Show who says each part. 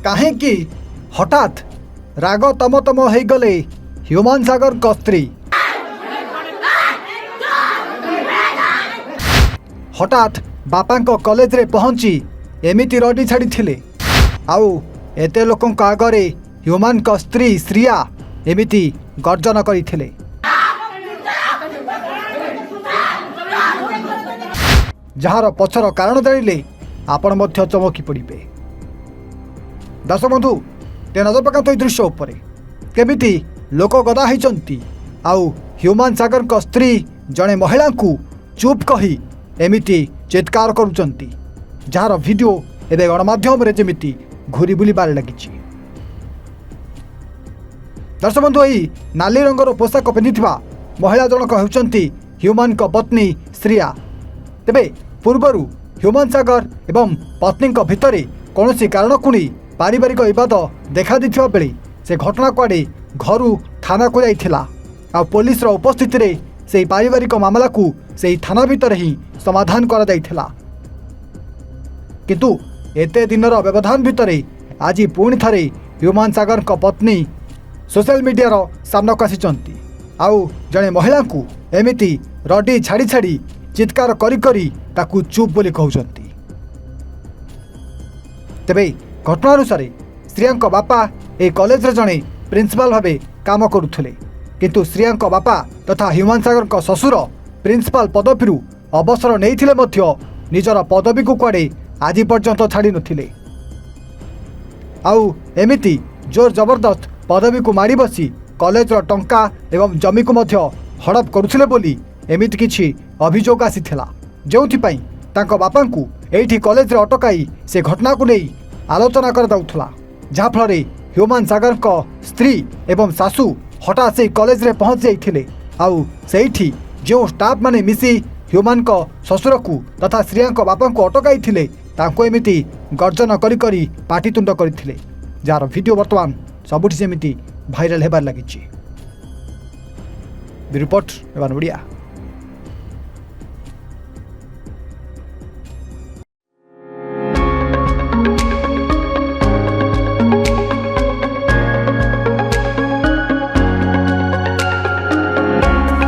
Speaker 1: कहीं हठात राग तम तम हो गले ह्यूमान सागर को स्त्री। हठात बापा कॉलेज रे पहुंची एमिति रडी छाड़ी आउ एते लोकों आगरे ह्यूमान को स्त्री श्रिया एमिति गर्जन करथिले। जार पछर कारण जानिले आपण मध्य चमकी पड़े। दर्शक बंधु ते नजर पकात दृश्य उपरे केमिति लोक गदा होती आउ ह्यूमान सागर को स्त्री जड़े महिला को चुप कही एमिति चित्कार करुचंती जार वीडियो एवं गणमाध्यम रे जेमिति घूरी बुलबार लगी। दर्शक बंधु यही नाली रंगर पोशाक पिंधिथिबा महिला जनक होउचंती ह्यूमान को पत्नी श्रिया। तेबे पूर्वरु ह्यूमान सागर एवं पत्नी भितर कौन कारण को नहीं पारिवारिक विवाद देखा देथिबा बेले से घटना कुआडे घरू थाना को जाइथिला आ पुलिस रो उपस्थिति रे से पारिवारिक मामला को से थाना भीतर ही समाधान करा जाइथिला। किंतु एते दिनर व्यवधान भितर आज पुणी थारे ह्यूमान सागर को पत्नी सोशल मीडिया रो सामना को आसीचंती आउ जड़े महिला को एमिति रडी छाड़ी छाड़ी चित्कार करी करी ताकू चुप बोली कहउचंती। तेबे घटना अनुसार श्रियांक बापा ए कॉलेज रे जड़े प्रिंसिपाल भावे काम करुथले किंतु श्रियांक बापा तथा ह्यूमान सागर को ससुर प्रिंसिपाल पदवी अवसर नैथिले मध्य निजर पदवी को कुआडे आज पर्यंत छाड़ी नथिले आउ एमिति जोर जबरदस्त पदवी को मारी बसी कॉलेज रो टंका एवं जमी को मध्य हड़प करुथिले बोली एमिति किछि अभियोग आसीथिला जोथिपाई तांको बापा को एठी कॉलेज रे अटकाई से घटना को नहीं आलोचना कर दाउथला जहा फल ह्यूमान सागर को स्त्री एवं सासू हठात से कॉलेज रे पहुंच जाइथिले आउ सेठी जो स्टाफ माने मिसी ह्यूमान को ससुर को तथा श्रियांक बापा को अटकाई थिले तांको एमिति गर्जन करी करी पाटितुंड करथिले जार वीडियो वर्तमान सबुठी सेमिति भाइराल हेबार लागिछि। रिपोर्ट एवं ओडिया।